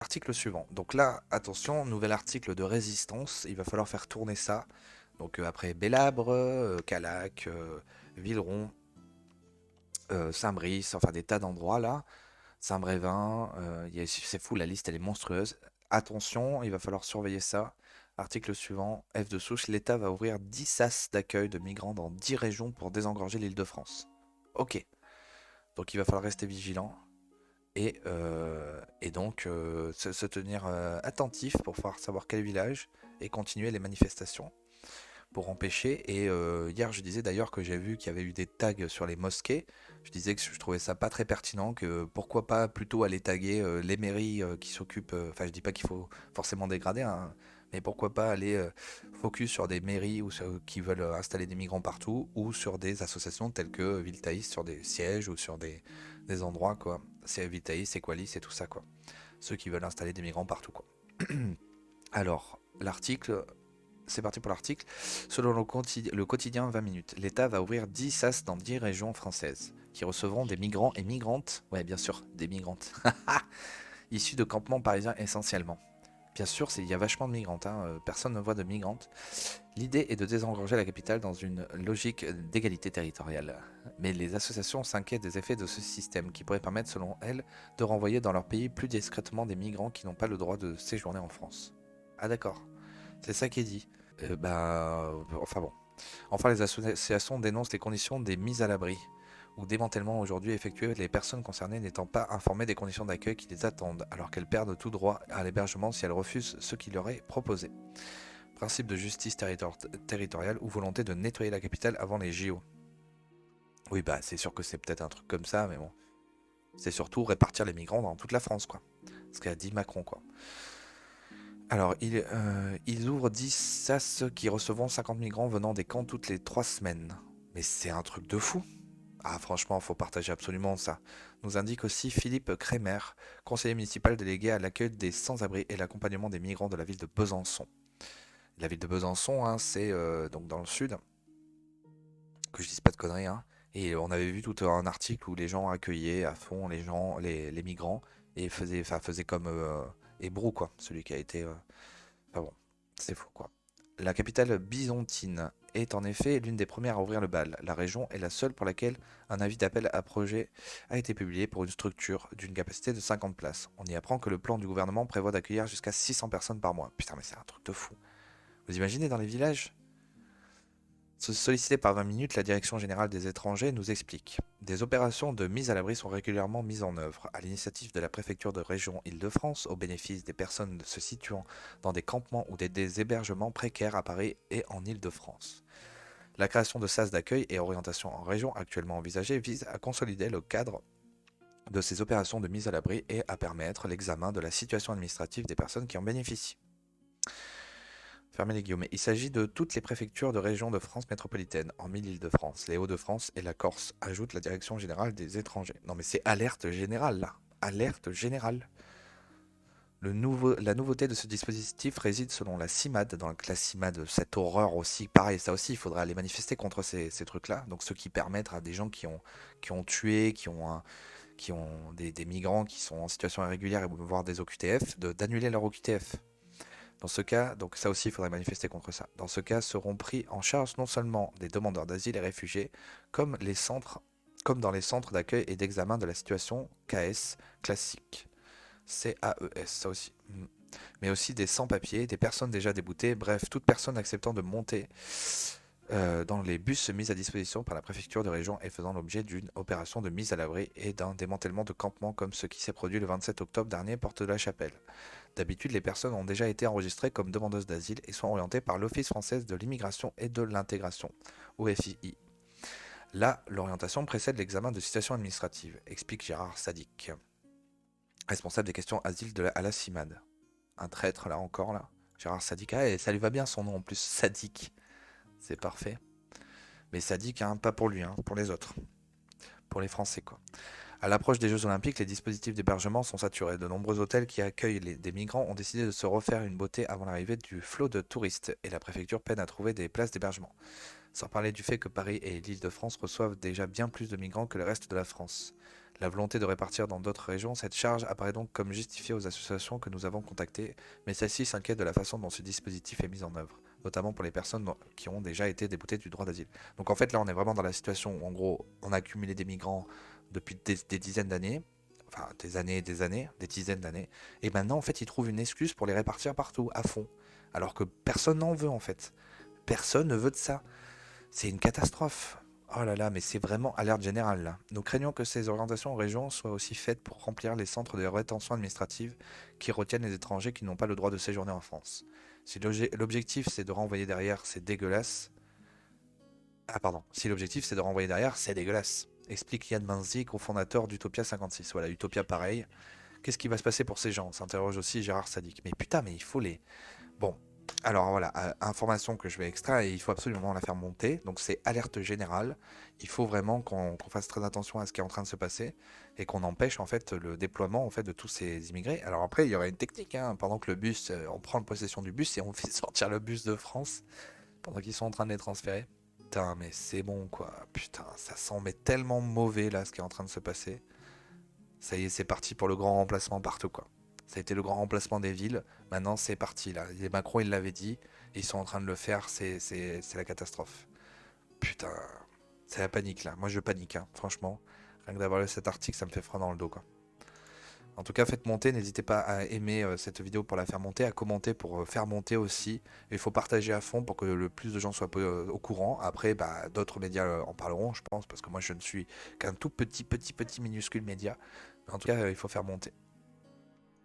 Article suivant. Donc là, attention, nouvel article de résistance. Il va falloir faire tourner ça. Donc après Bélabre, Callac, Villeron, Saint-Brice, enfin des tas d'endroits là. Saint-Brévin, c'est fou, la liste elle est monstrueuse. Attention, il va falloir surveiller ça. Article suivant, F de souche, l'État va ouvrir 10 sas d'accueil de migrants dans 10 régions pour désengorger l'Île-de-France. Ok, donc il va falloir rester vigilant et donc se tenir attentif pour pouvoir savoir quel village et continuer les manifestations pour empêcher. Et hier, je disais d'ailleurs que j'ai vu qu'il y avait eu des tags sur les mosquées. Je disais que je trouvais ça pas très pertinent, que pourquoi pas plutôt aller taguer les mairies qui s'occupent. Enfin, je dis pas qu'il faut forcément dégrader, hein, mais pourquoi pas aller focus sur des mairies qui veulent installer des migrants partout, ou sur des associations telles que Viltaïs, sur des sièges ou sur des endroits, quoi. C'est Viltaïs, Equalis et tout ça, quoi. Ceux qui veulent installer des migrants partout, quoi. Alors, l'article, c'est parti pour l'article. Selon le quotidien 20 minutes, l'État va ouvrir 10 SAS dans 10 régions françaises qui recevront des migrants et migrantes, ouais bien sûr, des migrantes, issus de campements parisiens essentiellement. Bien sûr, il y a vachement de migrantes, hein, personne ne voit de migrantes. L'idée est de désengorger la capitale dans une logique d'égalité territoriale. Mais les associations s'inquiètent des effets de ce système qui pourrait permettre, selon elles, de renvoyer dans leur pays plus discrètement des migrants qui n'ont pas le droit de séjourner en France. Ah d'accord, c'est ça qui est dit. Enfin bon. Enfin, les associations dénoncent les conditions des mises à l'abri ou démantèlement aujourd'hui effectués, les personnes concernées n'étant pas informées des conditions d'accueil qui les attendent, alors qu'elles perdent tout droit à l'hébergement si elles refusent ce qui leur est proposé. Principe de justice territoriale ou volonté de nettoyer la capitale avant les JO. Oui, bah c'est sûr que c'est peut-être un truc comme ça, mais bon. C'est surtout répartir les migrants dans toute la France, quoi. Ce qu'a dit Macron, quoi. Alors, ils ouvrent 10 SAS qui recevront 50 migrants venant des camps toutes les 3 semaines. Mais c'est un truc de fou. Ah, franchement, faut partager absolument ça. Nous indique aussi Philippe Crémer, conseiller municipal délégué à l'accueil des sans-abri et l'accompagnement des migrants de la ville de Besançon. La ville de Besançon, hein, c'est donc dans le sud, que je dise pas de conneries, hein. Et on avait vu tout un article où les gens accueillaient à fond les gens, les migrants, et faisaient comme Hébrou, quoi, celui qui a été. Enfin bon, c'est fou, quoi. La capitale byzantine est en effet l'une des premières à ouvrir le bal. La région est la seule pour laquelle un avis d'appel à projet a été publié pour une structure d'une capacité de 50 places. On y apprend que le plan du gouvernement prévoit d'accueillir jusqu'à 600 personnes par mois. Putain, mais c'est un truc de fou. Vous imaginez dans les villages? Sollicité par 20 minutes, la Direction générale des étrangers nous explique. Des opérations de mise à l'abri sont régulièrement mises en œuvre, à l'initiative de la préfecture de région Île-de-France, au bénéfice des personnes se situant dans des campements ou des hébergements précaires à Paris et en Île-de-France. La création de sas d'accueil et orientation en région actuellement envisagée vise à consolider le cadre de ces opérations de mise à l'abri et à permettre l'examen de la situation administrative des personnes qui en bénéficient. Fermez les guillemets. Il s'agit de toutes les préfectures de régions de France métropolitaine, en Île-de-France, les Hauts-de-France et la Corse, ajoute la Direction générale des étrangers. Non mais c'est alerte générale là. Alerte générale. La nouveauté de ce dispositif réside selon la CIMAD, dans la CIMAD, cette horreur aussi, pareil, ça aussi, il faudra aller manifester contre ces trucs-là, donc ceux qui permettent à des gens qui ont tué, qui ont des migrants qui sont en situation irrégulière, voire des OQTF, d'annuler leur OQTF. Dans ce cas, donc ça aussi, il faudrait manifester contre ça. Dans ce cas, seront pris en charge non seulement des demandeurs d'asile et réfugiés, comme, comme dans les centres d'accueil et d'examen de la situation KS classique. CAES, ça aussi. Mais aussi des sans-papiers, des personnes déjà déboutées, bref, toute personne acceptant de monter dans les bus mis à disposition par la préfecture de région et faisant l'objet d'une opération de mise à l'abri et d'un démantèlement de campements comme ce qui s'est produit le 27 octobre dernier porte de la Chapelle. D'habitude, les personnes ont déjà été enregistrées comme demandeuses d'asile et sont orientées par l'Office français de l'immigration et de l'intégration, OFII. Là, l'orientation précède l'examen de situation administrative, explique Gérard Sadik, responsable des questions asile à la CIMAD. Un traître là encore là. Gérard Sadik, ah, et ça lui va bien son nom en plus, Sadik. C'est parfait. Mais Sadik, hein, pas pour lui, hein, pour les autres. Pour les Français, quoi. À l'approche des Jeux Olympiques, les dispositifs d'hébergement sont saturés. De nombreux hôtels qui accueillent des migrants ont décidé de se refaire une beauté avant l'arrivée du flot de touristes, et la préfecture peine à trouver des places d'hébergement. Sans parler du fait que Paris et l'Île-de-France reçoivent déjà bien plus de migrants que le reste de la France. La volonté de répartir dans d'autres régions cette charge apparaît donc comme justifiée aux associations que nous avons contactées, mais celles-ci s'inquiètent de la façon dont ce dispositif est mis en œuvre, notamment pour les personnes qui ont déjà été déboutées du droit d'asile. Donc en fait là on est vraiment dans la situation où en gros on a accumulé des migrants depuis des dizaines d'années, enfin des années et des années, des dizaines d'années, et maintenant en fait ils trouvent une excuse pour les répartir partout, à fond, alors que personne n'en veut en fait. Personne ne veut de ça. C'est une catastrophe. Oh là là, mais c'est vraiment alerte générale là. Nous craignons que ces orientations en région soient aussi faites pour remplir les centres de rétention administrative qui retiennent les étrangers qui n'ont pas le droit de séjourner en France. Si l'objectif c'est de renvoyer derrière, c'est dégueulasse. Ah pardon, si l'objectif c'est de renvoyer derrière, c'est dégueulasse. Explique Yann Manzi, cofondateur d'Utopia 56. Voilà, Utopia pareil. Qu'est-ce qui va se passer pour ces gens s'interroge aussi Gérard Sadik. Mais putain, mais il faut les... Bon, alors voilà, information que je vais extraire et il faut absolument la faire monter. Donc c'est alerte générale. Il faut vraiment qu'on fasse très attention à ce qui est en train de se passer et qu'on empêche en fait le déploiement en fait de tous ces immigrés. Alors après, il y aurait une technique, hein, pendant que le bus, on prend possession du bus et on fait sortir le bus de France pendant qu'ils sont en train de les transférer. Putain, mais c'est bon quoi. Putain, ça sent mais tellement mauvais là ce qui est en train de se passer. Ça y est, c'est parti pour le grand remplacement partout, quoi. Ça a été le grand remplacement des villes. Maintenant, c'est parti, là. Les Macron, il l'avait dit. Et ils sont en train de le faire. C'est la catastrophe. Putain. C'est la panique, là. Moi, je panique, hein, franchement. Rien que d'avoir lu cet article, ça me fait froid dans le dos, quoi. En tout cas, faites monter. N'hésitez pas à aimer cette vidéo pour la faire monter, à commenter pour faire monter aussi. Il faut partager à fond pour que le plus de gens soient au courant. Après, bah, d'autres médias en parleront, je pense, parce que moi, je ne suis qu'un tout petit minuscule média. Mais en tout cas, il faut faire monter.